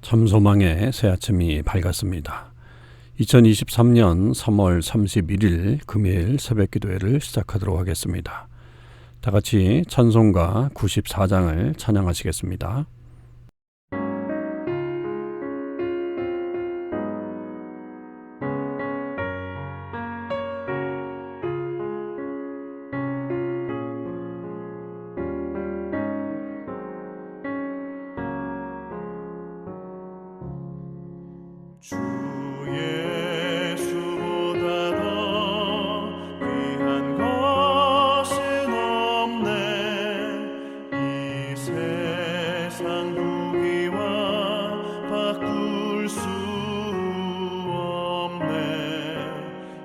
참소망의 새 아침이 밝았습니다. 2023년 3월 31일 금요일 새벽기도회를 시작하도록 하겠습니다. 다 같이 찬송가 94장을 찬양하시겠습니다. 주 예수보다 더 귀한 것은 없네. 이 세상 부귀와 바꿀 수 없네.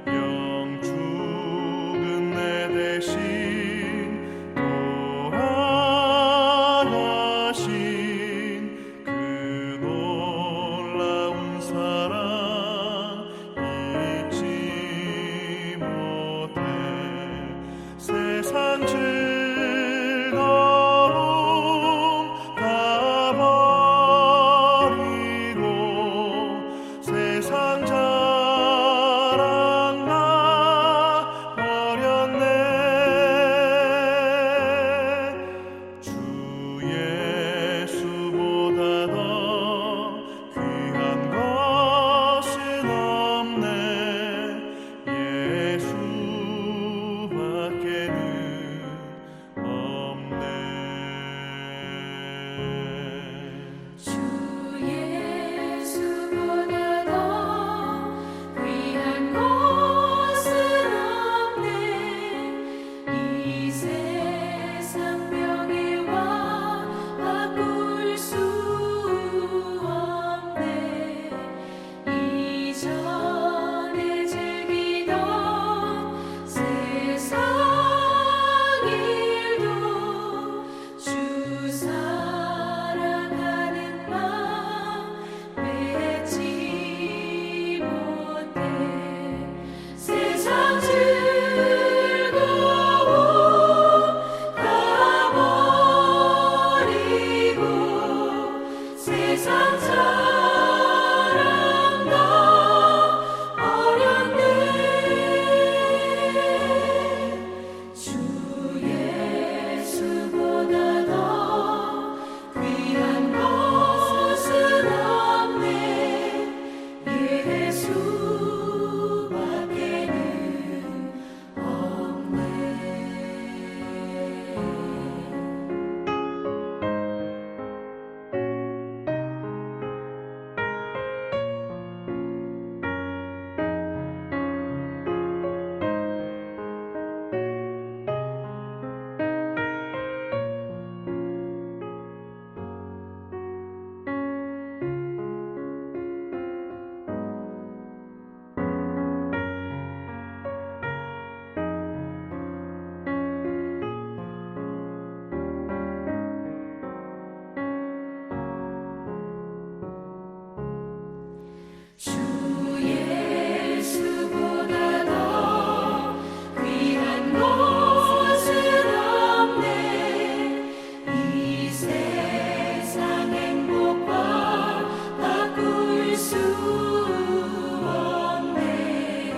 영 죽은 내 대신 돌아가신 그 놀라운 사랑 잊지 못해. 세상 즐거움 다 버리고 세상 자랑 다 버렸네. 주 예수보다 더 귀한 것은 없네. 예수밖에는 없네. 주 예수보다 더 귀한 것은 없네. 이 세상 명예와 바꿀 수 없네. 이전에 즐기던 세상 일도 주 사랑하는 마음 맺지 못해. 세상 즐거움 다 버리고 세상 자랑 다 버렸네. 주 예수보다 더 귀한 것은 없네. 예수밖에는 없네. 주 예수보다 더 귀한 것은 없네. 이 세상 행복과 바꿀 수 없네.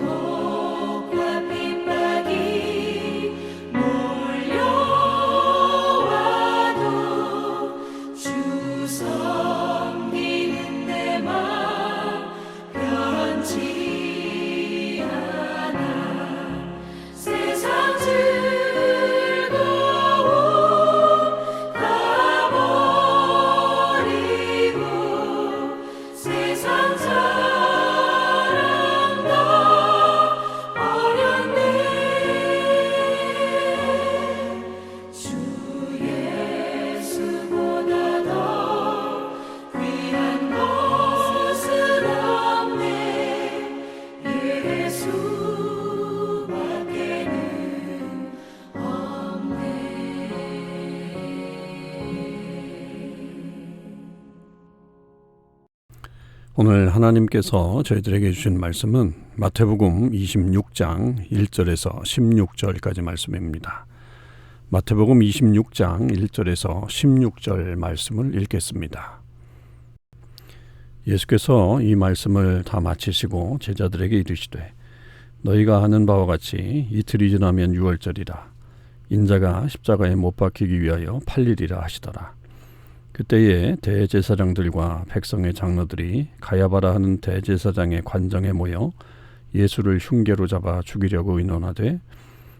유혹과 핍박이 몰려와도 주 섬기는 내 맘 변치 않아. 세상 즐거움 다 버리고 세상 자랑 다 버렸네. 주 예수보다 더 귀한 것은 없네. 예수밖에는 없네. 오늘 하나님께서 저희들에게 주신 말씀은 마태복음 26장 1절에서 16절까지 말씀입니다. 마태복음 26장 1절에서 16절 말씀을 읽겠습니다. 예수께서 이 말씀을 다 마치시고 제자들에게 이르시되 너희가 아는 바와 같이 이틀이 지나면 유월절이라 인자가 십자가에 못 박히기 위하여 팔리리라 하시더라. 그때에 대제사장들과 백성의 장로들이 가야바라 하는 대제사장의 관정에 모여 예수를 흉계로 잡아 죽이려고 의논하되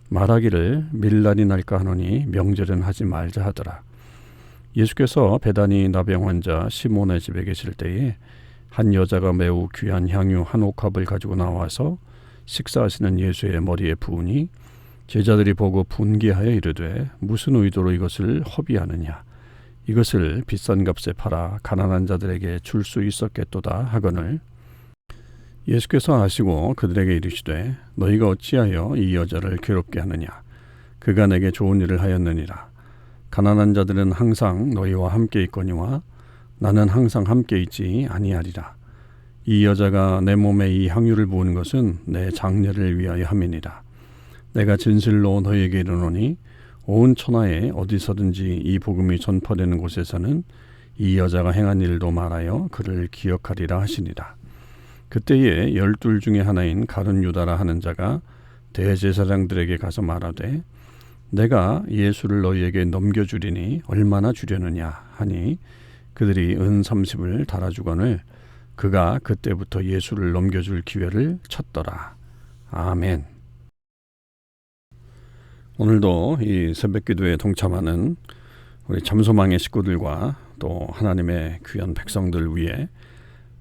말하기를 밀란이 날까 하노니 명절은 하지 말자 하더라. 예수께서 베다니 나병 환자 시몬의 집에 계실 때에 한 여자가 매우 귀한 향유 한 옥합을 가지고 나와서 식사하시는 예수의 머리에 부으니 제자들이 보고 분개하여 이르되 무슨 의도로 이것을 허비하느냐 이것을 비싼 값에 팔아 가난한 자들에게 줄 수 있었겠도다 하거늘 예수께서 아시고 그들에게 이르시되 너희가 어찌하여 이 여자를 괴롭게 하느냐 그가 내게 좋은 일을 하였느니라. 가난한 자들은 항상 너희와 함께 있거니와 나는 항상 함께 있지 아니하리라. 이 여자가 내 몸에 이 향유를 부은 것은 내 장례를 위하여 함이니라. 내가 진실로 너희에게 이르노니 온 천하에 어디서든지 이 복음이 전파되는 곳에서는 이 여자가 행한 일도 말하여 그를 기억하리라 하시니라. 그때에 12 중에 하나인 가룟 유다라 하는 자가 대제사장들에게 가서 말하되 내가 예수를 너희에게 넘겨주리니 얼마나 주려느냐 하니 그들이 은 30을 달아주거늘 그가 그때부터 예수를 넘겨줄 기회를 쳤더라. 아멘. 오늘도 이 새벽기도에 동참하는 우리 잠소망의 식구들과 또 하나님의 귀한 백성들 위해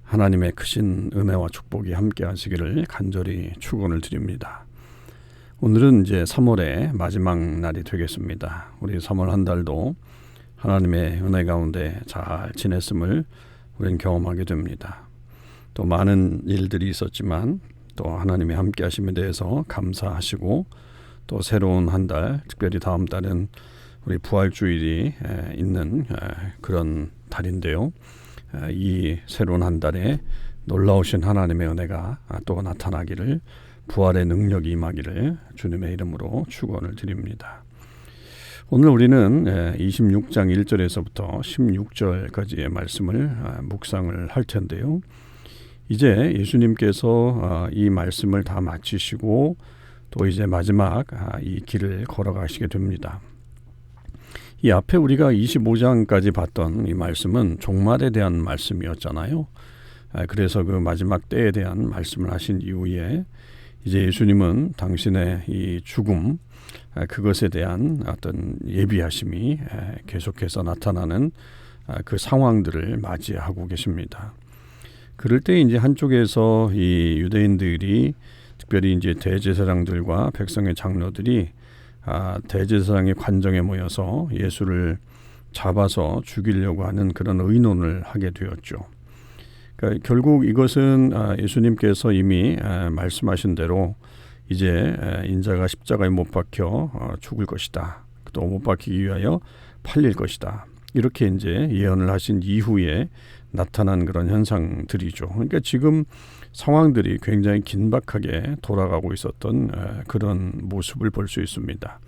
하나님의 크신 은혜와 축복이 함께 하시기를 간절히 축원을 드립니다. 오늘은 이제 3월의 마지막 날이 되겠습니다. 우리 3월 한 달도 하나님의 은혜 가운데 잘 지냈음을 우리는 경험하게 됩니다. 또 많은 일들이 있었지만 또 하나님의 함께 하심에 대해서 감사하시고 또 새로운 한 달, 특별히 다음 달은 우리 부활주일이 있는 그런 달인데요. 이 새로운 한 달에 놀라우신 하나님의 은혜가 또 나타나기를 부활의 능력이 임하기를 주님의 이름으로 축원을 드립니다. 오늘 우리는 26장 1절에서부터 16절까지의 말씀을 묵상을 할 텐데요. 이제 예수님께서 이 말씀을 다 마치시고 또 이제 마지막 이 길을 걸어가시게 됩니다. 이 앞에 우리가 25장까지 봤던 이 말씀은 종말에 대한 말씀이었잖아요. 그래서 그 마지막 때에 대한 말씀을 하신 이후에 이제 예수님은 당신의 이 죽음 그것에 대한 어떤 예비하심이 계속해서 나타나는 그 상황들을 맞이하고 계십니다. 그럴 때 이제 한쪽에서 이 유대인들이 특별히 이제 대제사장들과 백성의 장로들이 대제사장의 관정에 모여서 예수를 잡아서 죽이려고 하는 그런 의논을 하게 되었죠. 그러니까 결국 이것은 예수님께서 이미 말씀하신 대로 이제 인자가 십자가에 못 박혀 죽을 것이다. 또 못 박히기 위하여 팔릴 것이다. 이렇게 이제 예언을 하신 이후에 나타난 그런 현상들이죠. 그러니까 지금 상황들이 굉장히 긴박하게 돌아가고 있었던 그런 모습을 볼 수 있습니다.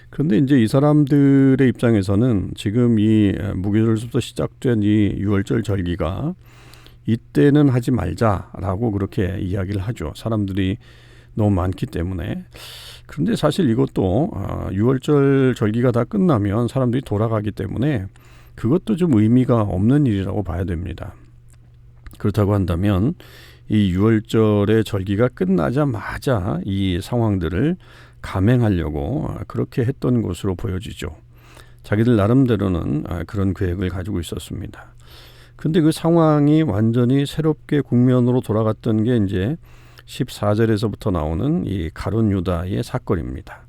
그런데 이제 이 사람들의 입장에서는 지금 이 무교절부터 시작된 이 유월절 절기가 이때는 하지 말자라고 그렇게 이야기를 하죠. 사람들이 너무 많기 때문에. 그런데 사실 이것도 유월절 절기가 다 끝나면 사람들이 돌아가기 때문에 그것도 좀 의미가 없는 일이라고 봐야 됩니다. 그렇다고 한다면 이 유월절의 절기가 끝나자마자 이 상황들을 감행하려고 그렇게 했던 것으로 보여지죠. 자기들 나름대로는 그런 계획을 가지고 있었습니다. 근데 그 상황이 완전히 새롭게 국면으로 돌아갔던 게 이제 14절에서부터 나오는 이 가룟 유다의 사건입니다.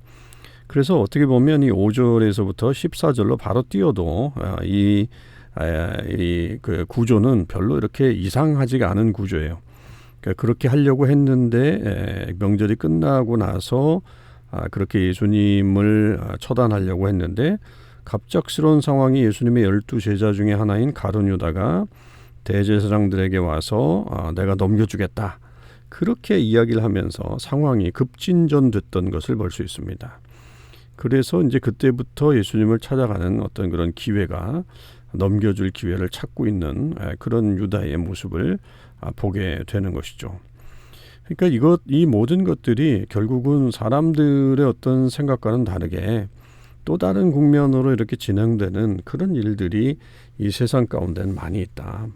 그래서 어떻게 보면 이 5절에서부터 14절로 바로 뛰어도 그 구조는 별로 이렇게 이상하지가 않은 구조예요. 그러니까 그렇게 하려고 했는데 명절이 끝나고 나서 그렇게 예수님을 처단하려고 했는데 갑작스러운 상황이 예수님의 12제자 중에 하나인 가룟 유다가 대제사장들에게 와서 내가 넘겨주겠다. 그렇게 이야기를 하면서 상황이 급진전됐던 것을 볼 수 있습니다. 그래서 이제 그때부터 예수님을 찾아가는 어떤 그런 기회가 넘겨줄 기회를 찾고 있는 그런 유다의 모습을 보게 되는 것이죠. 그러니까 이 모든 것들이 결국은 사람들의 어떤 생각과는 다르게 또 다른 국면으로 이렇게 진행되는 그런 일들이 이 세상 가운데는 많이 있다.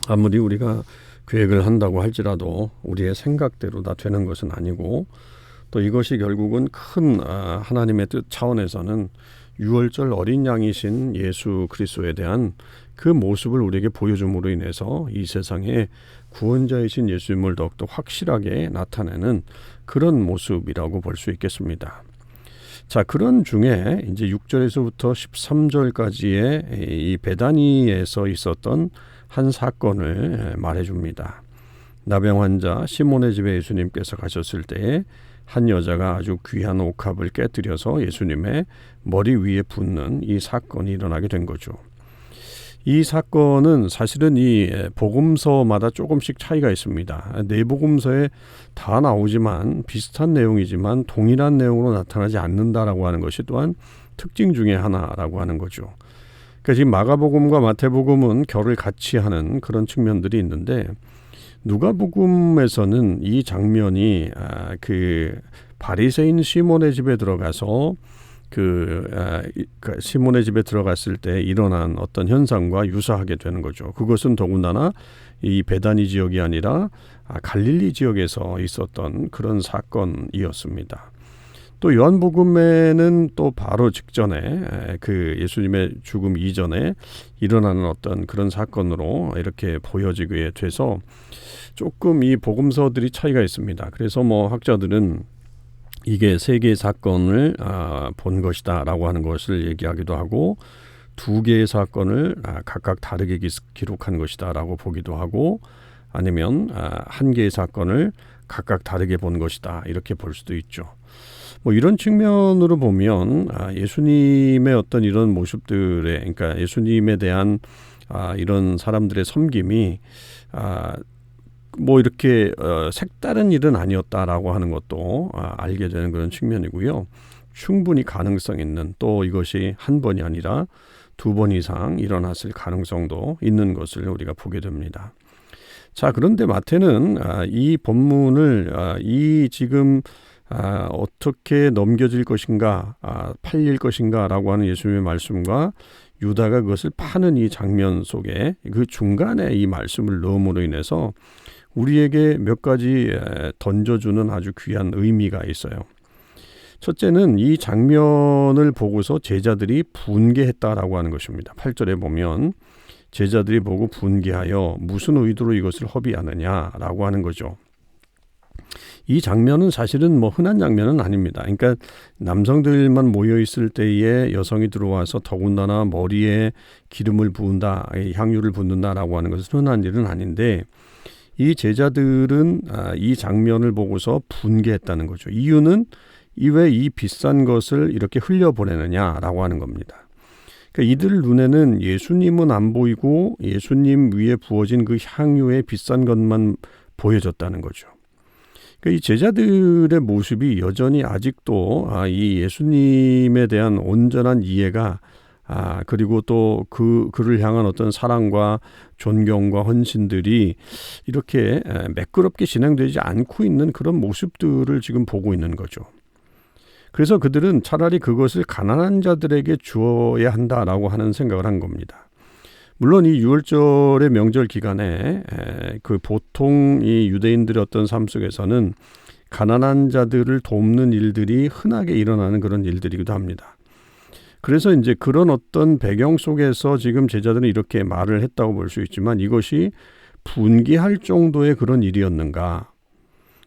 아무리 우리가 계획을 한다고 할지라도 우리의 생각대로 다 되는 것은 아니고, 또 이것이 결국은 큰 하나님의 뜻 차원에서는 유월절 어린 양이신 예수 그리스도에 대한 그 모습을 우리에게 보여줌으로 인해서 이 세상에 구원자이신 예수님을 더욱더 확실하게 나타내는 그런 모습이라고 볼 수 있겠습니다. 자, 그런 중에 이제 6절에서부터 13절까지의 이 베다니에서 있었던 한 사건을 말해줍니다. 나병 환자 시몬의 집에 예수님께서 가셨을 때에 한 여자가 아주 귀한 옥합을 깨뜨려서 예수님의 머리 위에 붓는 이 사건이 일어나게 된 거죠. 이 사건은 사실은 이 복음서마다 조금씩 차이가 있습니다. 네 복음서에 다 나오지만 비슷한 내용이지만 동일한 내용으로 나타나지 않는다라고 하는 것이 또한 특징 중에 하나라고 하는 거죠. 그러니까 지금 마가복음과 마태복음은 결을 같이 하는 그런 측면들이 있는데, 누가복음에서는 이 장면이 그 바리새인 시몬의 집에 들어가서 시몬의 집에 들어갔을 때 일어난 어떤 현상과 유사하게 되는 거죠. 그것은 더군다나 이 베다니 지역이 아니라 갈릴리 지역에서 있었던 그런 사건이었습니다. 또 요한복음에는 또 바로 직전에 그 예수님의 죽음 이전에 일어나는 어떤 그런 사건으로 이렇게 보여지게 돼서 조금 이 복음서들이 차이가 있습니다. 그래서 뭐 학자들은 이게 세 개의 사건을 본 것이다라고 하는 것을 얘기하기도 하고, 두 개의 사건을 각각 다르게 기록한 것이다라고 보기도 하고, 아니면 한 개의 사건을 각각 다르게 본 것이다 이렇게 볼 수도 있죠. 뭐 이런 측면으로 보면 예수님의 어떤 이런 모습들에, 그러니까 예수님에 대한 이런 사람들의 섬김이 뭐 이렇게 색다른 일은 아니었다라고 하는 것도 알게 되는 그런 측면이고요. 충분히 가능성 있는, 또 이것이 한 번이 아니라 두 번 이상 일어났을 가능성도 있는 것을 우리가 보게 됩니다. 자, 그런데 마태는 이 본문을 이 지금 어떻게 넘겨질 것인가, 팔릴 것인가 라고 하는 예수님의 말씀과 유다가 그것을 파는 이 장면 속에 그 중간에 이 말씀을 넣음으로 인해서 우리에게 몇 가지 던져주는 아주 귀한 의미가 있어요. 첫째는 이 장면을 보고서 제자들이 분개했다라고 하는 것입니다. 8절에 보면 제자들이 보고 분개하여 무슨 의도로 이것을 허비하느냐라고 하는 거죠. 이 장면은 사실은 뭐 흔한 장면은 아닙니다. 그러니까 남성들만 모여 있을 때에 여성이 들어와서 더군다나 머리에 기름을 부은다, 향유를 붓는다라고 하는 것은 흔한 일은 아닌데, 이 제자들은 이 장면을 보고서 분개했다는 거죠. 이유는 왜 이 비싼 것을 이렇게 흘려보내느냐라고 하는 겁니다. 그러니까 이들 눈에는 예수님은 안 보이고 예수님 위에 부어진 그 향유의 비싼 것만 보여졌다는 거죠. 그러니까 이 제자들의 모습이 여전히 아직도 이 예수님에 대한 온전한 이해가 그리고 또 그를 향한 어떤 사랑과 존경과 헌신들이 이렇게 매끄럽게 진행되지 않고 있는 그런 모습들을 지금 보고 있는 거죠. 그래서 그들은 차라리 그것을 가난한 자들에게 주어야 한다라고 하는 생각을 한 겁니다. 물론 이 유월절의 명절 기간에 그 보통 이 유대인들의 어떤 삶 속에서는 가난한 자들을 돕는 일들이 흔하게 일어나는 그런 일들이기도 합니다. 그래서 이제 그런 어떤 배경 속에서 지금 제자들은 이렇게 말을 했다고 볼 수 있지만, 이것이 분개할 정도의 그런 일이었는가,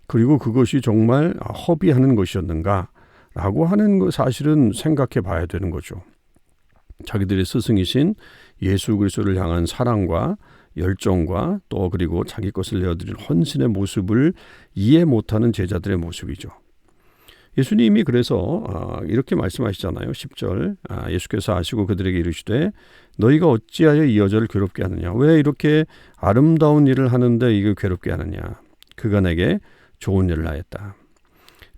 그리고 그것이 정말 허비하는 것이었는가 라고 하는 거 사실은 생각해 봐야 되는 거죠. 자기들의 스승이신 예수 그리스도를 향한 사랑과 열정과 또 그리고 자기 것을 내어드릴 헌신의 모습을 이해 못하는 제자들의 모습이죠. 예수님이 그래서 이렇게 말씀하시잖아요. 10절 예수께서 아시고 그들에게 이르시되 너희가 어찌하여 이 여자를 괴롭게 하느냐, 왜 이렇게 아름다운 일을 하는데 이걸 괴롭게 하느냐, 그가 내게 좋은 일을 하였다.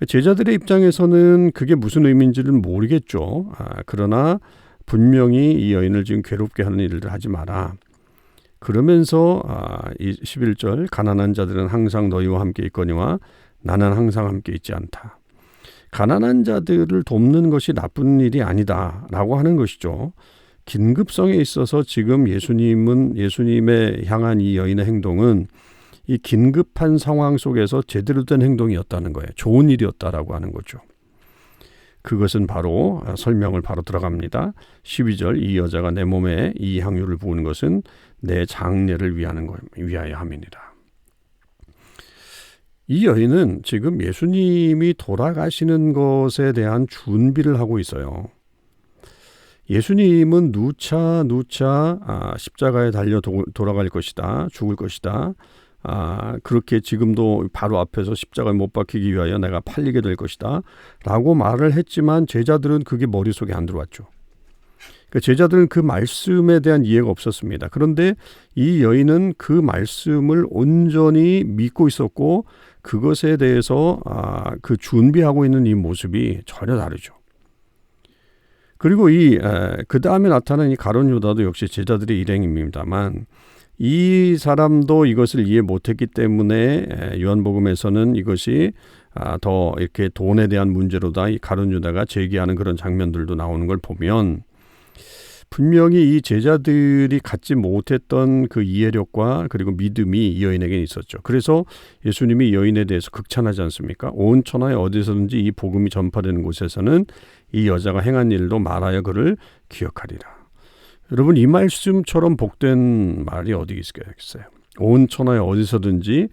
제자들의 입장에서는 그게 무슨 의미인지는 모르겠죠. 그러나 분명히 이 여인을 지금 괴롭게 하는 일들 하지 마라. 그러면서 이 11절 가난한 자들은 항상 너희와 함께 있거니와 나는 항상 함께 있지 않다. 가난한 자들을 돕는 것이 나쁜 일이 아니다 라고 하는 것이죠. 긴급성에 있어서 지금 예수님의 향한 이 여인의 행동은 이 긴급한 상황 속에서 제대로 된 행동이었다는 거예요. 좋은 일이었다라고 하는 거죠. 그것은 바로 설명을 바로 들어갑니다. 12절 이 여자가 내 몸에 이 향유를 부은 것은 내 장례를 위하여 함이니라. 이 여인은 지금 예수님이 돌아가시는 것에 대한 준비를 하고 있어요. 예수님은 누차 십자가에 달려 돌아갈 것이다. 죽을 것이다. 그렇게 지금도 바로 앞에서 십자가에 못 박히기 위하여 내가 팔리게 될 것이다. 라고 말을 했지만 제자들은 그게 머릿속에 안 들어왔죠. 그러니까 제자들은 그 말씀에 대한 이해가 없었습니다. 그런데 이 여인은 그 말씀을 온전히 믿고 있었고 그것에 대해서 그 준비하고 있는 이 모습이 전혀 다르죠. 그리고 그 다음에 나타난 이 가룟 유다도 역시 제자들의 일행입니다만 이 사람도 이것을 이해 못했기 때문에 요한복음에서는 이것이 더 이렇게 돈에 대한 문제로다 이 가룟 유다가 제기하는 그런 장면들도 나오는 걸 보면 분명히 이 제자들이 갖지 못했던 그 이해력과 그리고 믿음이 이 여인에게 있었죠. 그래서 예수님이 여인에 대해서 극찬하지 않습니까? 온 천하에 어디서든지 이 복음이 전파되는 곳에서는 이 여자가 행한 일도 말하여 그를 기억하리라. 여러분 이 말씀처럼 복된 말이 어디 있겠어요? 온 천하에 어디서든지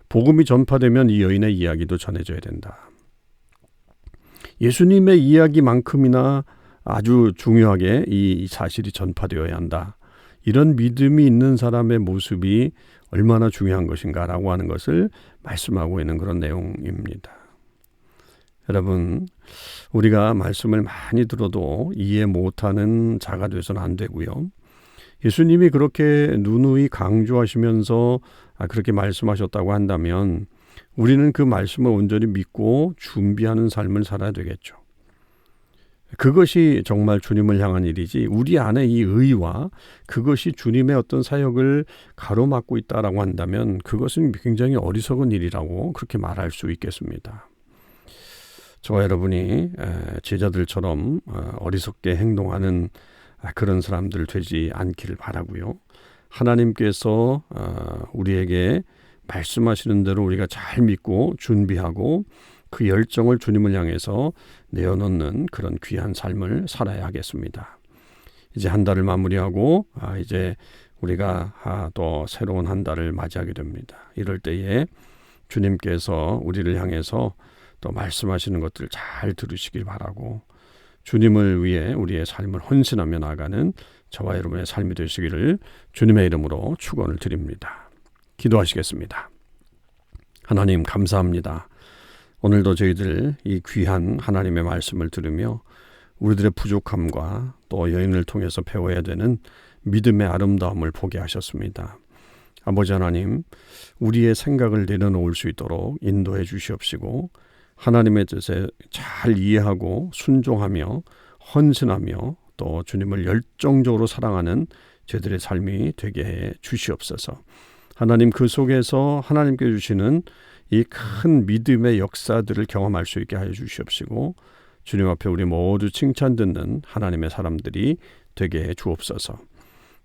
복음이 전파되면 이 여인의 이야기도 전해져야 된다. 예수님의 이야기만큼이나 아주 중요하게 이 사실이 전파되어야 한다. 이런 믿음이 있는 사람의 모습이 얼마나 중요한 것인가라고 하는 것을 말씀하고 있는 그런 내용입니다. 여러분, 우리가 말씀을 많이 들어도 이해 못하는 자가 돼서는 안 되고요. 예수님이 그렇게 누누이 강조하시면서 그렇게 말씀하셨다고 한다면 우리는 그 말씀을 온전히 믿고 준비하는 삶을 살아야 되겠죠. 그것이 정말 주님을 향한 일이지 우리 안에 이 의와 그것이 주님의 어떤 사역을 가로막고 있다라고 한다면 그것은 굉장히 어리석은 일이라고 그렇게 말할 수 있겠습니다. 저와 여러분이 제자들처럼 어리석게 행동하는 그런 사람들 되지 않기를 바라고요. 하나님께서 우리에게 말씀하시는 대로 우리가 잘 믿고 준비하고 그 열정을 주님을 향해서 내어놓는 그런 귀한 삶을 살아야 하겠습니다. 이제 한 달을 마무리하고 이제 우리가 또 새로운 한 달을 맞이하게 됩니다. 이럴 때에 주님께서 우리를 향해서 또 말씀하시는 것들 잘 들으시길 바라고 주님을 위해 우리의 삶을 헌신하며 나아가는 저와 여러분의 삶이 되시기를 주님의 이름으로 축원을 드립니다. 기도하시겠습니다. 하나님 감사합니다. 오늘도 저희들 이 귀한 하나님의 말씀을 들으며 우리들의 부족함과 또 여인을 통해서 배워야 되는 믿음의 아름다움을 보게 하셨습니다. 아버지 하나님, 우리의 생각을 내려놓을 수 있도록 인도해 주시옵시고 하나님의 뜻에 잘 이해하고 순종하며 헌신하며 또 주님을 열정적으로 사랑하는 저희들의 삶이 되게 해 주시옵소서. 하나님 그 속에서 하나님께 주시는 이 큰 믿음의 역사들을 경험할 수 있게 하여 주시옵시고 주님 앞에 우리 모두 칭찬 듣는 하나님의 사람들이 되게 해 주옵소서.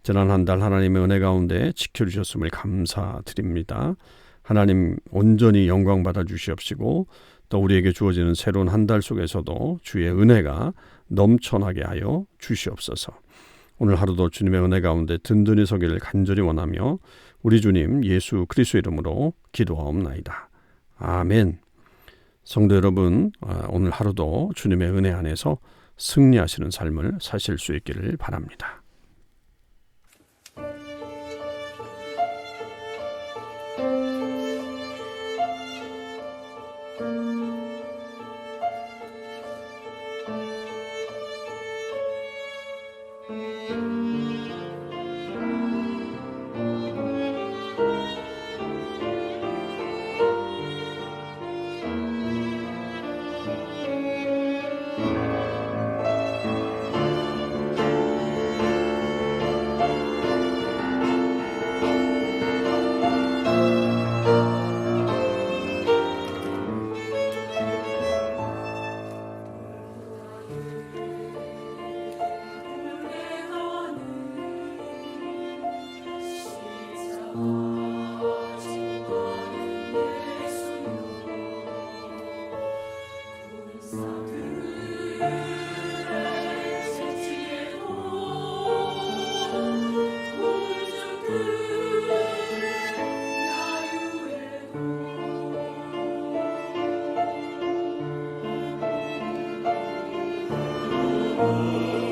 지난 한 달 하나님의 은혜 가운데 지켜주셨음을 감사드립니다. 하나님 온전히 영광 받아 주시옵시고 또 우리에게 주어지는 새로운 한 달 속에서도 주의 은혜가 넘쳐나게 하여 주시옵소서. 오늘 하루도 주님의 은혜 가운데 든든히 서기를 간절히 원하며 우리 주님 예수 그리스도 이름으로 기도하옵나이다. 아멘. 성도 여러분, 오늘 하루도 주님의 은혜 안에서 승리하시는 삶을 사실 수 있기를 바랍니다. 주